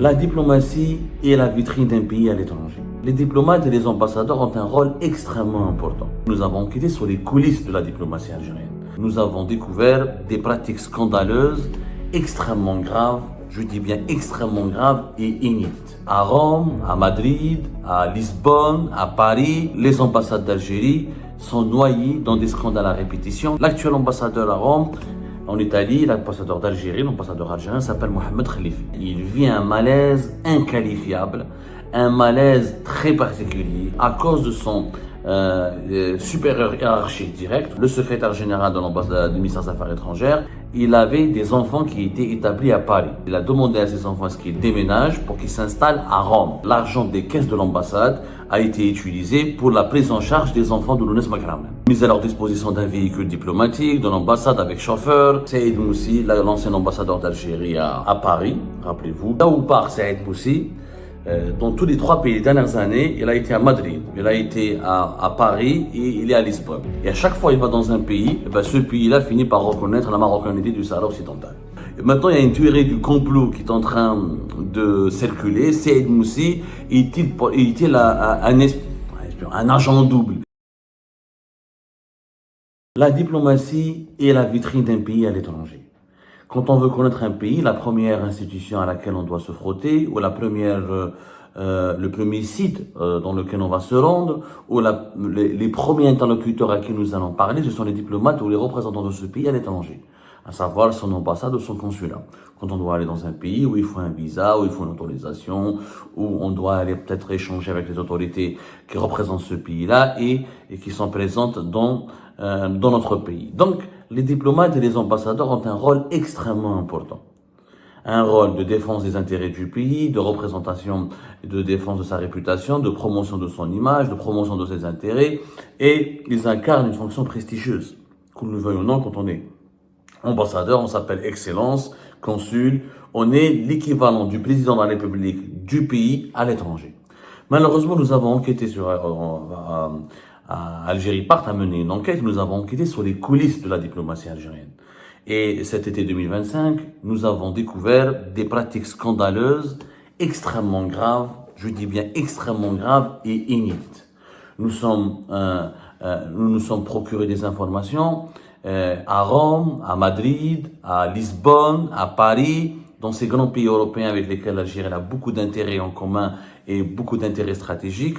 La diplomatie est la vitrine d'un pays à l'étranger. Les diplomates et les ambassadeurs ont un rôle extrêmement important. Nous avons enquêté sur les coulisses de la diplomatie algérienne. Nous avons découvert des pratiques scandaleuses, extrêmement graves, je dis bien extrêmement graves et inédites. À Rome, à Madrid, à Lisbonne, à Paris, les ambassades d'Algérie sont noyées dans des scandales à répétition. L'actuel ambassadeur à Rome, en Italie, l'ambassadeur d'Algérie, l'ambassadeur algérien s'appelle Mohamed Khalifi. Il vit un malaise inqualifiable, un malaise très particulier à cause de son supérieur hiérarchique direct, le secrétaire général de l'ambassade du ministère des Affaires étrangères. Il avait des enfants qui étaient établis à Paris. Il a demandé à ses enfants à ce qu'ils déménagent pour qu'ils s'installent à Rome. L'argent des caisses de l'ambassade a été utilisé pour la prise en charge des enfants de Lounès Magraman. Mis à leur disposition d'un véhicule diplomatique, de l'ambassade avec chauffeur. Saïd Moussi, l'ancien ambassadeur d'Algérie à Paris, rappelez-vous. Là où part Saïd Moussi, dans tous les trois pays les dernières années, il a été à Madrid, il a été à Paris et il est à Lisbonne. Et à chaque fois qu'il va dans un pays, ce pays-là finit par reconnaître la marocanité du Sahara occidental. Et maintenant, il y a une théorie du complot qui est en train de circuler. Saïd Moussi est-il un agent double? La diplomatie est la vitrine d'un pays à l'étranger. Quand on veut connaître un pays, la première institution à laquelle on doit se frotter, ou le premier site dans lequel on va se rendre, ou les premiers interlocuteurs à qui nous allons parler, ce sont les diplomates ou les représentants de ce pays à l'étranger, à savoir son ambassade ou son consulat. Quand on doit aller dans un pays où il faut un visa, où il faut une autorisation, où on doit aller peut-être échanger avec les autorités qui représentent ce pays-là et qui sont présentes dans notre pays. Donc, les diplomates et les ambassadeurs ont un rôle extrêmement important. Un rôle de défense des intérêts du pays, de représentation, de défense de sa réputation, de promotion de son image, de promotion de ses intérêts, et ils incarnent une fonction prestigieuse. Qu'on le veuille ou non, quand on est ambassadeur, on s'appelle excellence, consul, on est l'équivalent du président de la République du pays à l'étranger. Malheureusement, nous avons enquêté sur Algérie Part a mené une enquête, nous avons enquêté sur les coulisses de la diplomatie algérienne. Et cet été 2025, nous avons découvert des pratiques scandaleuses, extrêmement graves, je dis bien extrêmement graves et inédites. Nous nous sommes procurés des informations à Rome, à Madrid, à Lisbonne, à Paris, dans ces grands pays européens avec lesquels l'Algérie a beaucoup d'intérêts en commun et beaucoup d'intérêts stratégiques.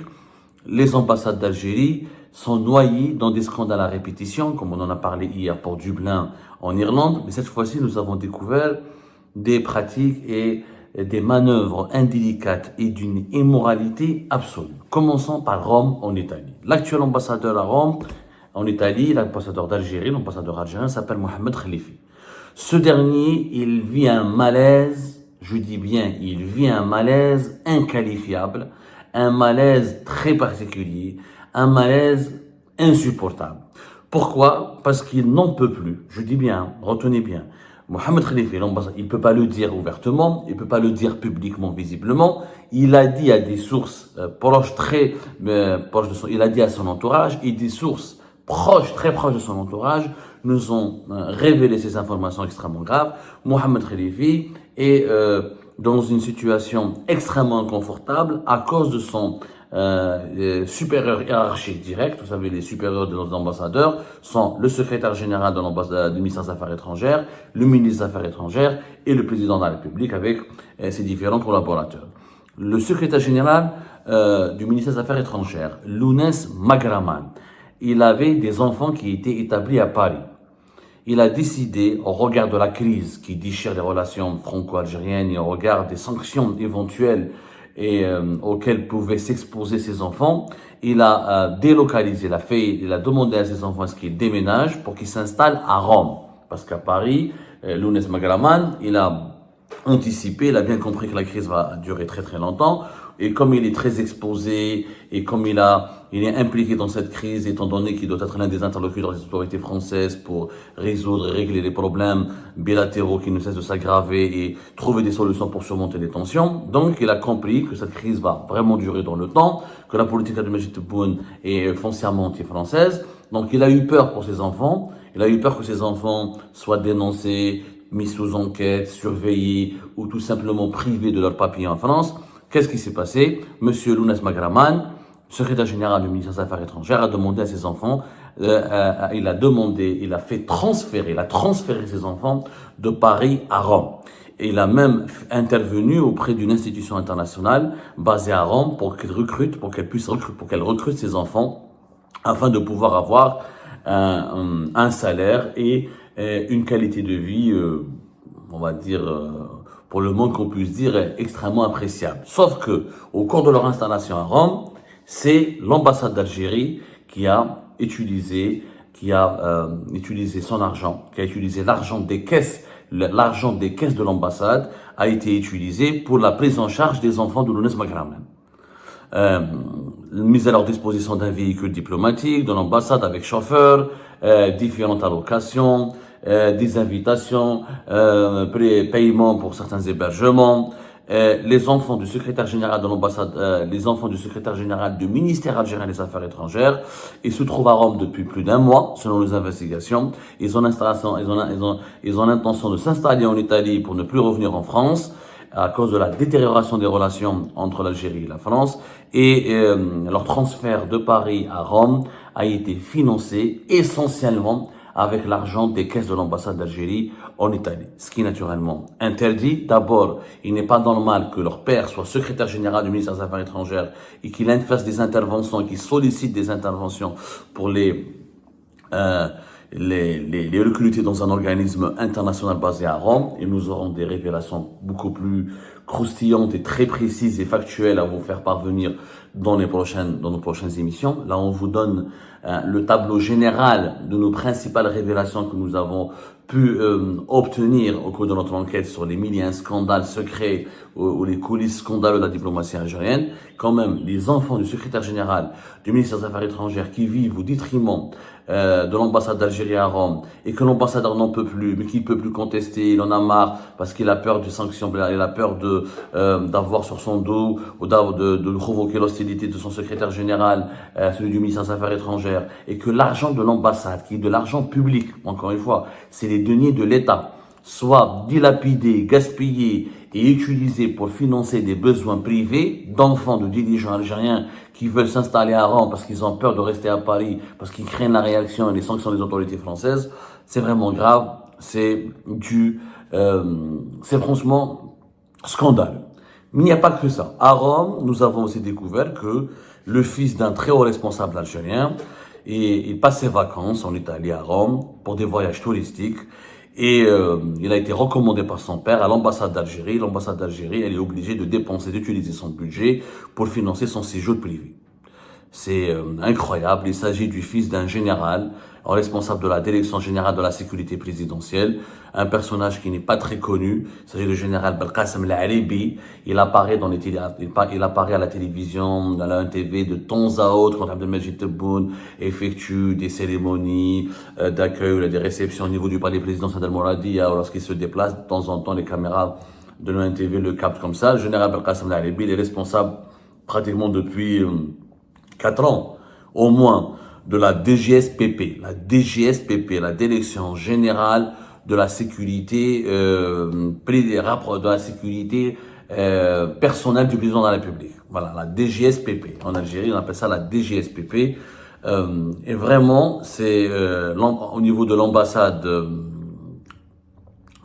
Les ambassades d'Algérie sont noyées dans des scandales à répétition, comme on en a parlé hier pour Dublin en Irlande. Mais cette fois-ci, nous avons découvert des pratiques et des manœuvres indélicates et d'une immoralité absolue. Commençons par Rome en Italie. L'actuel ambassadeur à Rome en Italie, l'ambassadeur d'Algérie, l'ambassadeur algérien s'appelle Mohamed Khalifi. Ce dernier, il vit un malaise, je dis bien, il vit un malaise inqualifiable, un malaise très particulier, un malaise insupportable. Pourquoi? Parce qu'il n'en peut plus. Je dis bien, retenez bien. Mohamed Khalifi, il ne peut pas le dire ouvertement, il ne peut pas le dire publiquement, visiblement. Il a dit à des sources proches, il a dit à son entourage, et des sources proches, très proches de son entourage, nous ont révélé ces informations extrêmement graves. Mohamed Khalifi est dans une situation extrêmement inconfortable à cause de son supérieur hiérarchique direct. Vous savez, les supérieurs de nos ambassadeurs sont le secrétaire général de l'ambassade du ministère des Affaires étrangères, le ministre des Affaires étrangères et le président de la République avec ses différents collaborateurs. Le secrétaire général du ministère des Affaires étrangères, Lounès Magraman, il avait des enfants qui étaient établis à Paris. Il a décidé, au regard de la crise qui déchire les relations franco-algériennes et au regard des sanctions éventuelles auxquelles pouvaient s'exposer ses enfants, il a délocalisé, il a demandé à ses enfants à ce qu'ils déménagent pour qu'ils s'installent à Rome. Parce qu'à Paris, Lounès Magraman, il a anticipé, il a bien compris que la crise va durer très très longtemps. Et comme il est très exposé et comme il est impliqué dans cette crise, étant donné qu'il doit être l'un des interlocuteurs des autorités françaises pour résoudre et régler les problèmes bilatéraux qui ne cessent de s'aggraver et trouver des solutions pour surmonter les tensions. Donc, il a compris que cette crise va vraiment durer dans le temps, que la politique de Majid Tebboune est foncièrement anti-française. Donc, il a eu peur pour ses enfants. Il a eu peur que ses enfants soient dénoncés, mis sous enquête, surveillés ou tout simplement privés de leur papier en France. Qu'est-ce qui s'est passé? Monsieur Lounès Magraman, secrétaire général du ministère des Affaires étrangères, a demandé à ses enfants, il a transféré ses enfants de Paris à Rome. Et il a même intervenu auprès d'une institution internationale basée à Rome pour qu'elle recrute ses enfants afin de pouvoir avoir un salaire et une qualité de vie, on va dire, pour le moins qu'on puisse dire, extrêmement appréciable. Sauf que, au cours de leur installation à Rome, c'est l'ambassade d'Algérie qui a utilisé son argent, qui a utilisé l'argent des caisses de l'ambassade a été utilisé pour la prise en charge des enfants de Lounès Magraman. Mise à leur disposition d'un véhicule diplomatique, de l'ambassade avec chauffeur, différentes allocations, des invitations, paiement pour certains hébergements. Les enfants du secrétaire général de l'ambassade, les enfants du secrétaire général du ministère algérien des Affaires étrangères, ils se trouvent à Rome depuis plus d'un mois, selon les investigations. Ils ont l'intention de s'installer en Italie pour ne plus revenir en France à cause de la détérioration des relations entre l'Algérie et la France. Et leur transfert de Paris à Rome a été financé essentiellement avec l'argent des caisses de l'ambassade d'Algérie en Italie. Ce qui est naturellement interdit. D'abord, il n'est pas normal que leur père soit secrétaire général du ministère des Affaires étrangères et qu'il fasse des interventions, qu'il sollicite des interventions pour les recruter dans un organisme international basé à Rome. Et nous aurons des révélations beaucoup plus croustillantes et très précises et factuelles à vous faire parvenir dans nos prochaines émissions. Là, on vous donne le tableau général de nos principales révélations que nous avons pu obtenir au cours de notre enquête sur les milliers de scandales secrets ou les coulisses scandaleux de la diplomatie algérienne. Quand même, les enfants du secrétaire général du ministère des Affaires étrangères qui vivent au détriment de l'ambassade d'Algérie à Rome et que l'ambassadeur n'en peut plus, mais qu'il ne peut plus contester, il en a marre parce qu'il a peur de sanctions, il a peur d'avoir sur son dos ou de provoquer l'hostilité de son secrétaire général, celui du ministère des Affaires étrangères, et que l'argent de l'ambassade, qui est de l'argent public, encore une fois, c'est les deniers de l'État, soit dilapidés, gaspillés et utilisés pour financer des besoins privés d'enfants de dirigeants algériens qui veulent s'installer à Rome parce qu'ils ont peur de rester à Paris, parce qu'ils craignent la réaction et les sanctions des autorités françaises. C'est vraiment grave, c'est franchement scandaleux. Mais il n'y a pas que ça. À Rome, nous avons aussi découvert que le fils d'un très haut responsable algérien, il passe ses vacances en Italie à Rome pour des voyages touristiques. Et il a été recommandé par son père à l'ambassade d'Algérie. L'ambassade d'Algérie, elle est obligée d'utiliser son budget pour financer son séjour privé. C'est incroyable. Il s'agit du fils d'un général, responsable de la direction générale de la sécurité présidentielle, un personnage qui n'est pas très connu. Il s'agit du général Belkacem El-Aribi. Il apparaît à la télévision, dans la TV de temps à autre quand Abdelmajid Tebboune effectue des cérémonies d'accueil ou des réceptions au niveau du palais présidentiel d'Al-Mouradia, lorsqu'il se déplace. De temps en temps, les caméras de l'ONTV le captent comme ça. Le général Belkacem El-Aribi, il est responsable pratiquement depuis 4 ans, au moins, de la DGSPP. La DGSPP, la Direction Générale de la Sécurité, personnelle du président de la République. Voilà, la DGSPP. En Algérie, on appelle ça la DGSPP. Et vraiment, c'est au niveau de l'ambassade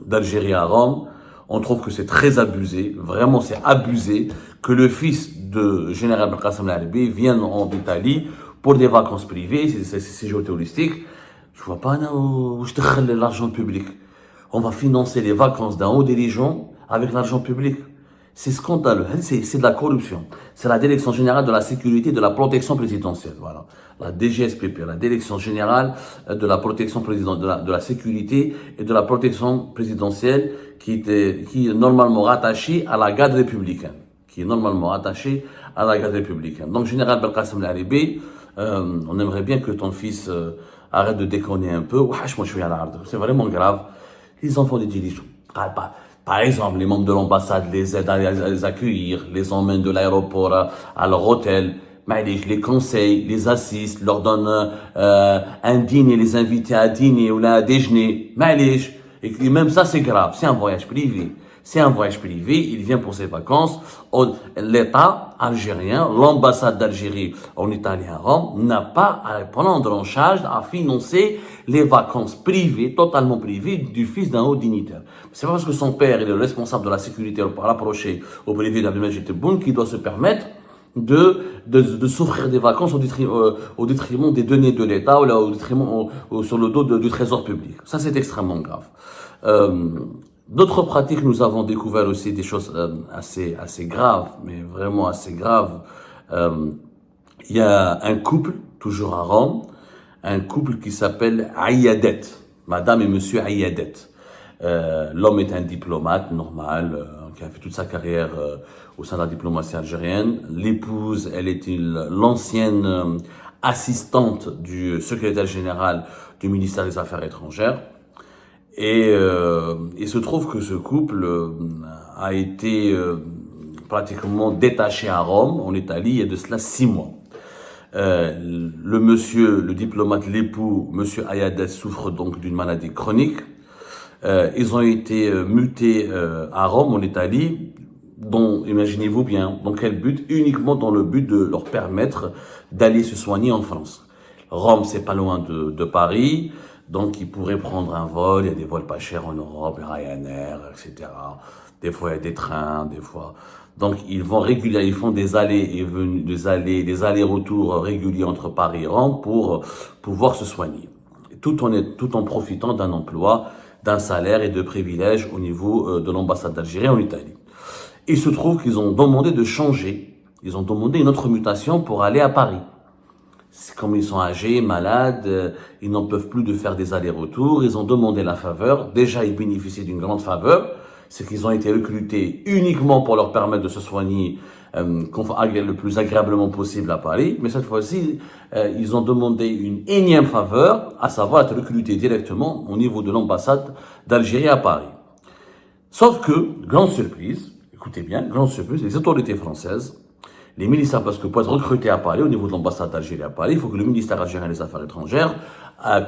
d'Algérie à Rome, on trouve que c'est très abusé. Vraiment, c'est abusé que le fils de général Belkacem El-Aribi vienne en Italie pour des vacances privées, c'est séjours touristiques. Je vois pas où je te l'argent public. On va financer les vacances d'un haut dirigeant avec l'argent public. C'est scandaleux, c'est de la corruption. C'est la Direction Générale de la Sécurité et de la Protection Présidentielle, voilà. La DGSPP, la Direction Générale de la Protection de la Sécurité et de la Protection Présidentielle qui est normalement rattachée à la garde républicaine. Donc, général Belkacem El-Aribi, on aimerait bien que ton fils arrête de déconner un peu. C'est vraiment grave. Les enfants des dirigeants, par exemple, les membres de l'ambassade les aident à les accueillir, les emmènent de l'aéroport à leur hôtel, les conseillent, les assistent, leur donnent un dîner, les invitent à dîner ou à déjeuner. Et même ça, c'est grave. C'est un voyage privé. C'est un voyage privé. Il vient pour ses vacances. L'État algérien, l'ambassade d'Algérie en Italie à Rome, n'a pas à prendre en charge, à financer les vacances privées, totalement privées, du fils d'un haut dignitaire. C'est pas parce que son père est le responsable de la sécurité rapproché au privé d'Abdelmajid Tebboune qu'il doit se permettre de s'offrir des vacances au détriment des deniers de l'État ou au détriment sur le dos du trésor public. Ça, c'est extrêmement grave. D'autres pratiques, nous avons découvert aussi des choses assez graves, mais vraiment assez graves. Il y a un couple, toujours à Rome, un couple qui s'appelle Ayadet, Madame et Monsieur Ayadet. L'homme est un diplomate normal, qui a fait toute sa carrière au sein de la diplomatie algérienne. L'épouse, elle est l'ancienne assistante du secrétaire général du ministère des Affaires étrangères. Et il se trouve que ce couple a été pratiquement détaché à Rome, en Italie, il y a de cela 6 mois. Le monsieur, le diplomate, l'époux, monsieur Ayadet, souffre donc d'une maladie chronique. Ils ont été mutés à Rome, en Italie, dont, imaginez-vous bien, dans quel but? Uniquement dans le but de leur permettre d'aller se soigner en France. Rome, c'est pas loin de Paris, donc ils pourraient prendre un vol, il y a des vols pas chers en Europe, Ryanair, etc. Des fois, il y a des trains, des fois. Donc, ils vont régulièrement, ils font des allées et venues, des allers-retours réguliers entre Paris et Rome pour pouvoir se soigner. Tout en profitant d'un emploi, d'un salaire et de privilèges au niveau de l'ambassade d'Algérie en Italie. Il se trouve qu'ils ont demandé de changer. Ils ont demandé une autre mutation pour aller à Paris. Comme ils sont âgés, malades, ils n'en peuvent plus de faire des allers-retours. Ils ont demandé la faveur. Déjà, ils bénéficient d'une grande faveur. C'est qu'ils ont été recrutés uniquement pour leur permettre de se soigner le plus agréablement possible à Paris. Mais cette fois-ci, ils ont demandé une énième faveur, à savoir être recrutés directement au niveau de l'ambassade d'Algérie à Paris. Sauf que, grande surprise, écoutez bien, grande surprise, les autorités françaises, les ministères, parce que pour être recruté à Paris, au niveau de l'ambassade d'Algérie à Paris, il faut que le ministère algérien des Affaires étrangères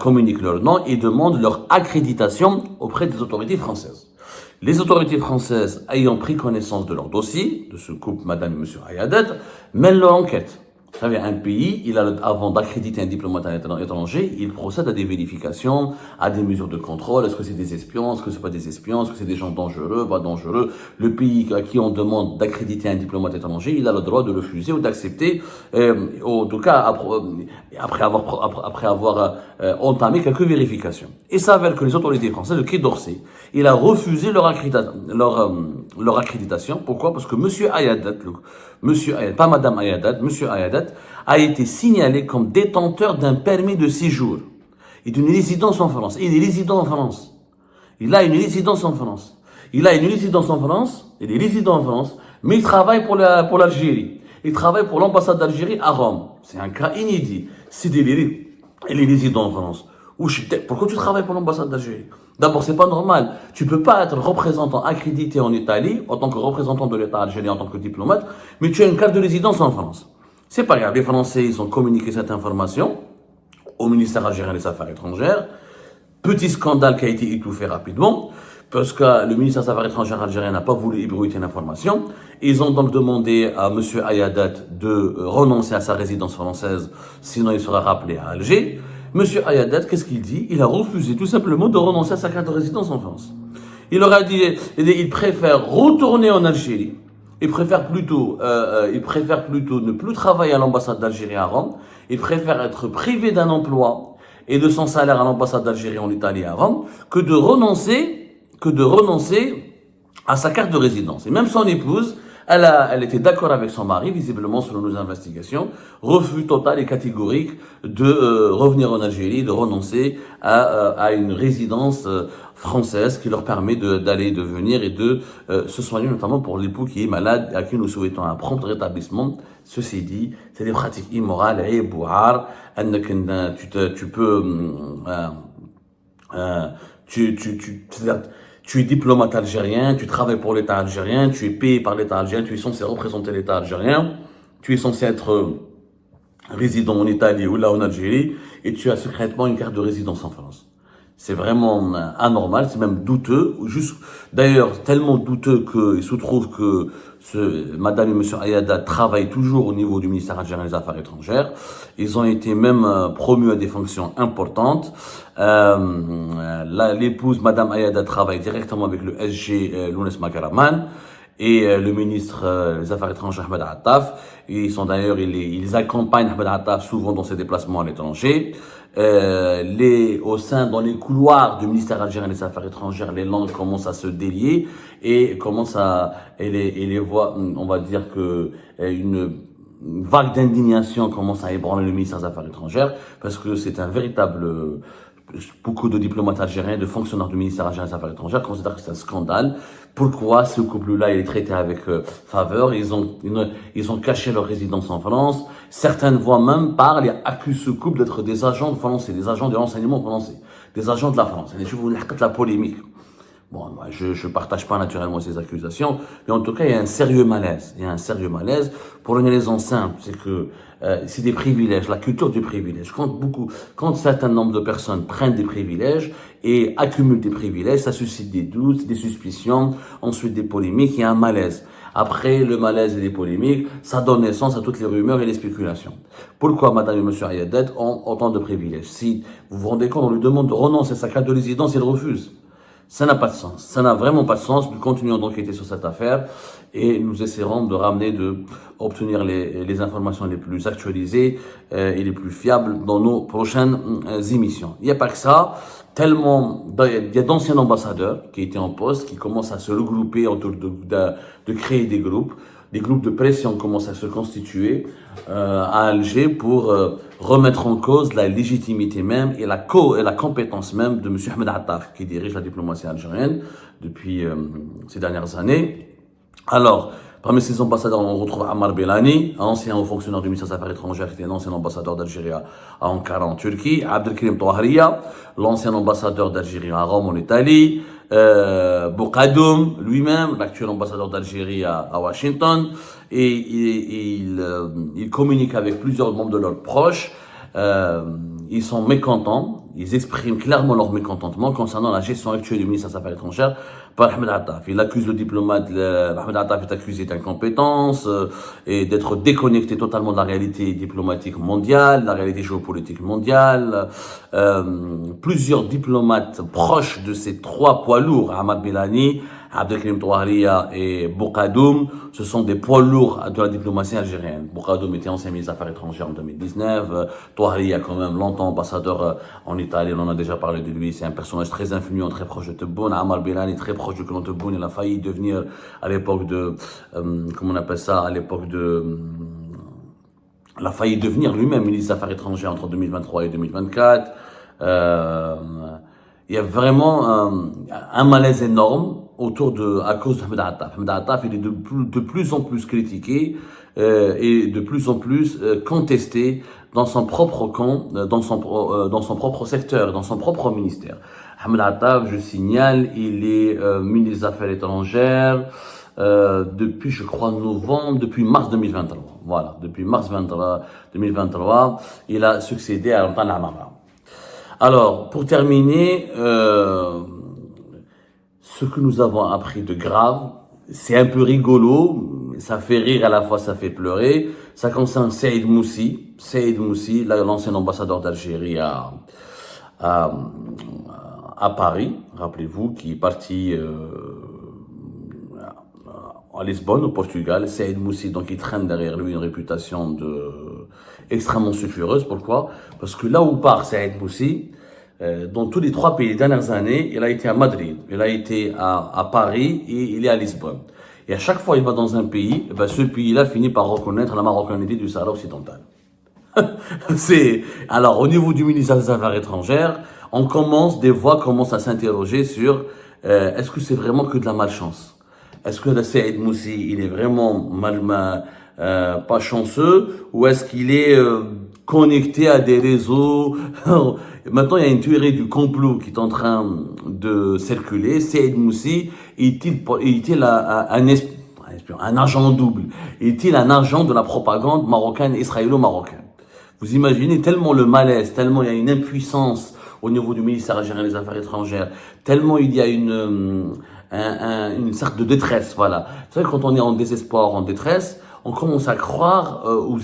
communique leur nom et demande leur accréditation auprès des autorités françaises. Les autorités françaises, ayant pris connaissance de leur dossier, de ce couple Madame et Monsieur Ayadet, mènent leur enquête. Vous savez, un pays, avant d'accréditer un diplomate étranger, il procède à des vérifications, à des mesures de contrôle. Est-ce que c'est des espions? Est-ce que c'est pas des espions? Est-ce que c'est des gens dangereux? Pas dangereux? Le pays à qui on demande d'accréditer un diplomate étranger, il a le droit de refuser ou d'accepter, en tout cas, après avoir entamé quelques vérifications. Il s'avère que les autorités françaises, le Quai d'Orsay, il a refusé leur accréditation. Pourquoi? Parce que Monsieur Ayadet, pas Madame Ayadet, Monsieur Ayadet, a été signalé comme détenteur d'un permis de séjour et d'une résidence en France. Il est résident en France. Il a une résidence en France. Il est résident en France, mais il travaille pour l'Algérie. Il travaille pour l'ambassade d'Algérie à Rome. C'est un cas inédit. Il est résident en France. Pourquoi tu travailles pour l'ambassade d'Algérie? D'abord, c'est pas normal. Tu peux pas être représentant accrédité en Italie, en tant que représentant de l'État algérien, en tant que diplomate, mais tu as une carte de résidence en France. C'est pas grave. Les Français, ils ont communiqué cette information au ministère algérien des Affaires étrangères. Petit scandale qui a été étouffé rapidement, parce que le ministère des Affaires étrangères algérien n'a pas voulu ébruiter l'information. Ils ont donc demandé à Monsieur Ayadet de renoncer à sa résidence française, sinon il sera rappelé à Alger. Monsieur Ayadet, qu'est-ce qu'il dit? Il a refusé tout simplement de renoncer à sa carte de résidence en France. Il leur a dit, il préfère retourner en Algérie. Il préfère plutôt ne plus travailler à l'ambassade d'Algérie à Rome. Il préfère être privé d'un emploi et de son salaire à l'ambassade d'Algérie en Italie à Rome que de renoncer à sa carte de résidence. Et même son épouse, elle était d'accord avec son mari, visiblement selon nos investigations, refus total et catégorique de revenir en Algérie, de renoncer à une résidence française qui leur permet d'aller, de venir et de se soigner, notamment pour l'époux qui est malade et à qui nous souhaitons un prompt rétablissement. Ceci dit, c'est des pratiques immorales et bouhar, tu es diplomate algérien, tu travailles pour l'État algérien, tu es payé par l'État algérien, tu es censé représenter l'État algérien, tu es censé être résident en Italie ou là en Algérie, et tu as secrètement une carte de résidence en France. C'est vraiment anormal, c'est même douteux. D'ailleurs, tellement douteux qu'il se trouve que Madame et Monsieur Ayada travaillent toujours au niveau du ministère algérien des Affaires étrangères. Ils ont été même promus à des fonctions importantes. L'épouse Madame Ayada travaille directement avec le SG Lounes Makaraman et le ministre des Affaires étrangères Ahmed Attaf. Ils sont d'ailleurs, ils accompagnent Ahmed Attaf souvent dans ses déplacements à l'étranger. Dans les couloirs du ministère algérien des Affaires étrangères, les langues commencent à se délier et les voix, on va dire que une vague d'indignation commence à ébranler le ministère des Affaires étrangères parce que c'est un véritable beaucoup de diplomates algériens, de fonctionnaires du ministère algérien des Affaires étrangères considèrent que c'est un scandale. Pourquoi ce couple-là est traité avec faveur? Ils ont caché leur résidence en France. Certaines voix même parlent et accusent ce couple d'être des agents français, des agents de renseignement français, des agents de la France. Et je vous raconte la polémique. Bon, moi, je partage pas naturellement ces accusations, mais en tout cas, il y a un sérieux malaise. Il y a un sérieux malaise pour une raison simple, c'est que c'est des privilèges, la culture du privilège. Quand un certain nombre de personnes prennent des privilèges et accumulent des privilèges, ça suscite des doutes, des suspicions, ensuite des polémiques, il y a un malaise. Après le malaise et les polémiques, ça donne naissance à toutes les rumeurs et les spéculations. Pourquoi Madame et Monsieur Ayadet ont autant de privilèges? Si vous vous rendez compte, on lui demande de renoncer à sa carte de résidence, il refuse. Ça n'a pas de sens. Ça n'a vraiment pas de sens. Nous continuons d'enquêter sur cette affaire et nous essaierons obtenir les informations les plus actualisées et les plus fiables dans nos prochaines émissions. Il n'y a pas que ça. Il y a d'anciens ambassadeurs qui étaient en poste, qui commencent à se regrouper autour de créer des groupes. Des groupes de pression commencent à se constituer à Alger pour remettre en cause la légitimité même et la compétence même de M. Ahmed Attaf, qui dirige la diplomatie algérienne depuis ces dernières années. Alors, parmi ces ambassadeurs, on retrouve Ammar Belani, ancien haut fonctionnaire du ministère des Affaires étrangères, qui était un ancien ambassadeur d'Algérie à Ankara en Turquie. Abdelkrim Touahria, l'ancien ambassadeur d'Algérie à Rome en Italie. Boukadoum lui-même, l'actuel ambassadeur d'Algérie à Washington, et il communique avec plusieurs membres de leurs proches. Ils sont mécontents, ils expriment clairement leur mécontentement concernant la gestion actuelle du ministère des Affaires étrangères par Ahmed Attaf. Il accuse le diplomate, Ahmed Attaf est accusé d'incompétence et d'être déconnecté totalement de la réalité diplomatique mondiale, de la réalité géopolitique mondiale. Plusieurs diplomates proches de ces trois poids lourds, Ammar Belani, Abdelkrim Touahria et Boukadoum, ce sont des poids lourds de la diplomatie algérienne. Boukadoum était ancien ministre des Affaires étrangères en 2019. Touahria, quand même, longtemps ambassadeur en Italie, on en a déjà parlé de lui. C'est un personnage très influent, très proche de Tebboune. Ammar Belani, très proche du clan Tebboune. Il a failli devenir, à l'époque de, il a failli devenir lui-même ministre des Affaires étrangères entre 2023 et 2024. Il y a vraiment un malaise énorme à cause d'Ahmed Attaf. Ahmed Attaf, il est de plus en plus critiqué et de plus en plus contesté dans son propre camp, dans son propre secteur, dans son propre ministère. Ahmed Attaf, je signale, il est ministre des Affaires étrangères depuis, je crois, depuis mars 2023. Voilà, depuis mars 2023, il a succédé à Antoine Amara. Alors, pour terminer, ce que nous avons appris de grave, c'est un peu rigolo, ça fait rire à la fois, ça fait pleurer. Ça concerne Saïd Moussi, l'ancien ambassadeur d'Algérie à Paris, rappelez-vous, qui est parti à Lisbonne, au Portugal. Saïd Moussi, donc, il traîne derrière lui une réputation extrêmement sulfureuse. Pourquoi? Parce que là où part Saïd Moussi, dans tous les trois pays des dernières années, il a été à Madrid, il a été à Paris et il est à Lisbonne. Et à chaque fois il va dans un pays, ce pays-là finit par reconnaître la marocanité du Sahara occidental. Alors, au niveau du ministère des Affaires étrangères, des voix commencent à s'interroger sur est-ce que c'est vraiment que de la malchance? Est-ce que le Saïd Moussi, il est vraiment pas chanceux, ou est-ce qu'il est connecté à des réseaux? Maintenant, il y a une théorie du complot qui est en train de circuler. Saïd Moussi est-il un agent double? Est-il un agent de la propagande marocaine, israélo-marocaine? Vous imaginez tellement le malaise, tellement il y a une impuissance au niveau du ministère algérien des Affaires étrangères, tellement il y a une sorte de détresse, voilà. C'est vrai que quand on est en désespoir, en détresse, on commence à croire aux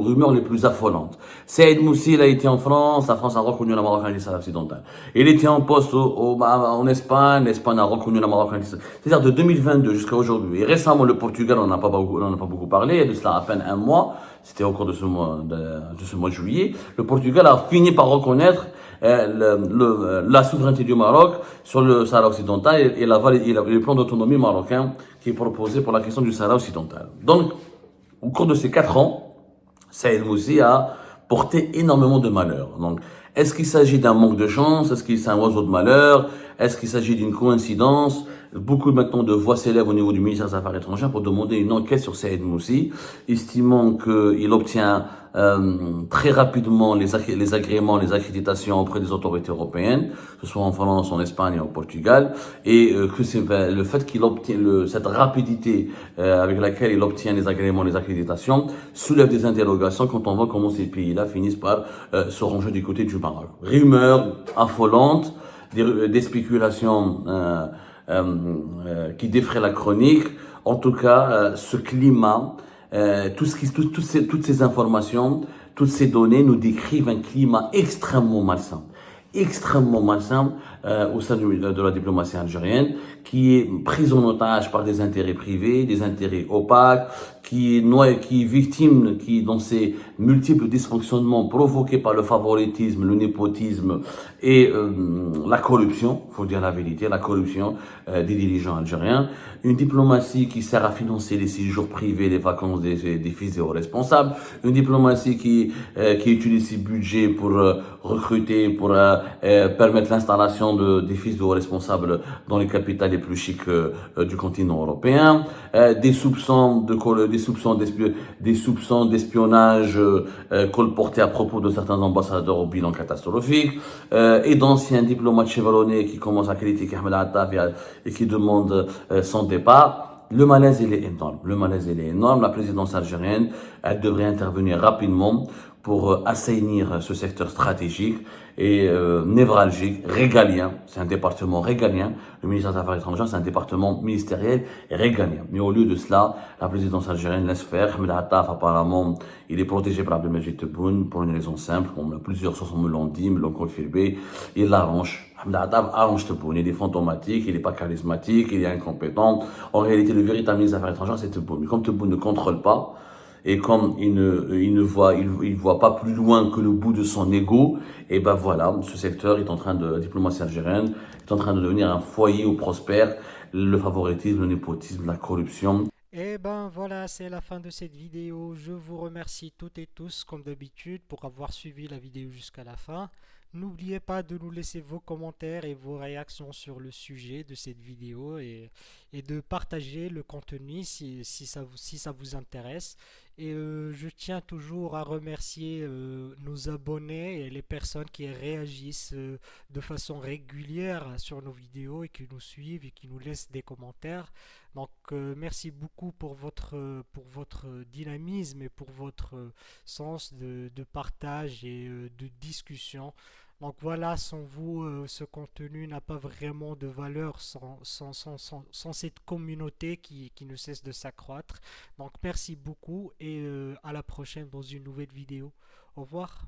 rumeurs les plus affolantes. Saïd Moussi, il a été en France, la France a reconnu la Marocaine du Sahara occidental. Il était en poste en Espagne, l'Espagne a reconnu la Marocaine du Sahara. C'est-à-dire de 2022 jusqu'à aujourd'hui. Et récemment, le Portugal, on n'en a pas beaucoup parlé, il y a de cela à peine un mois, c'était au cours de ce mois de juillet, le Portugal a fini par reconnaître la souveraineté du Maroc sur le Sahara occidental et le plan d'autonomie marocain qui est proposé pour la question du Sahara occidental. Donc, au cours de ces 4 ans, Saïd Moussi a porté énormément de malheur. Donc, est-ce qu'il s'agit d'un manque de chance? Est-ce qu'il c'est un oiseau de malheur? Est-ce qu'il s'agit d'une coïncidence? Beaucoup maintenant de voix s'élèvent au niveau du ministère des Affaires étrangères pour demander une enquête sur Saïd Moussi, estimant qu'il obtient très rapidement les agréments, les accréditations auprès des autorités européennes, que ce soit en France, en Espagne et au Portugal, et que c'est le fait qu'il obtient cette rapidité avec laquelle il obtient les agréments, les accréditations, soulève des interrogations quand on voit comment ces pays-là finissent par se ranger du côté du Maroc. Rumeurs affolantes, des spéculations qui défraient la chronique. En tout cas, ce climat, toutes ces informations, toutes ces données nous décrivent un climat extrêmement malsain au sein de la diplomatie algérienne, qui est prise en otage par des intérêts privés, des intérêts opaques, qui est victime, qui dans ses multiples dysfonctionnements provoqués par le favoritisme, le népotisme et la corruption, faut dire la vérité, la corruption des dirigeants algériens, une diplomatie qui sert à financer les séjours privés, les vacances des fils des hauts responsables, une diplomatie qui utilise ses budgets pour recruter, pour permettre l'installation des fils de hauts responsables dans les capitales les plus chics du continent européen, des soupçons d'espionnage colportés à propos de certains ambassadeurs au bilan catastrophique, et d'anciens diplomates chevronnés qui commencent à critiquer Ahmed Attaf et qui demandent son départ. Le malaise, il est énorme. Le malaise, il est énorme. La présidence algérienne, elle devrait intervenir rapidement pour assainir ce secteur stratégique et névralgique, régalien. C'est un département régalien. Le ministère des Affaires étrangères, c'est un département ministériel et régalien. Mais au lieu de cela, la présidence algérienne laisse faire. Ahmed Attaf, apparemment, il est protégé par Abdelmajid Tebboune pour une raison simple, comme plusieurs sources me l'ont dit, me l'ont confirmé. Il l'arrange. Ahmed Attaf arrange Tebboune. Il est fantomatique, il n'est pas charismatique, il est incompétent. En réalité, le véritable ministre des Affaires étrangères, c'est Tebboune. Mais comme Tebboune ne contrôle pas, et comme il voit pas plus loin que le bout de son ego, et ben voilà, ce secteur est en train la diplomatie algérienne est en train de devenir un foyer où prospère le favoritisme, le népotisme, la corruption. Et ben voilà, c'est la fin de cette vidéo. Je vous remercie toutes et tous, comme d'habitude, pour avoir suivi la vidéo jusqu'à la fin. N'oubliez pas de nous laisser vos commentaires et vos réactions sur le sujet de cette vidéo et de partager le contenu si ça vous intéresse. Et je tiens toujours à remercier nos abonnés et les personnes qui réagissent de façon régulière sur nos vidéos et qui nous suivent et qui nous laissent des commentaires. Donc merci beaucoup pour votre dynamisme et pour votre sens de partage et de discussion. Donc voilà, sans vous, ce contenu n'a pas vraiment de valeur sans cette communauté qui ne cesse de s'accroître. Donc merci beaucoup et à la prochaine dans une nouvelle vidéo. Au revoir.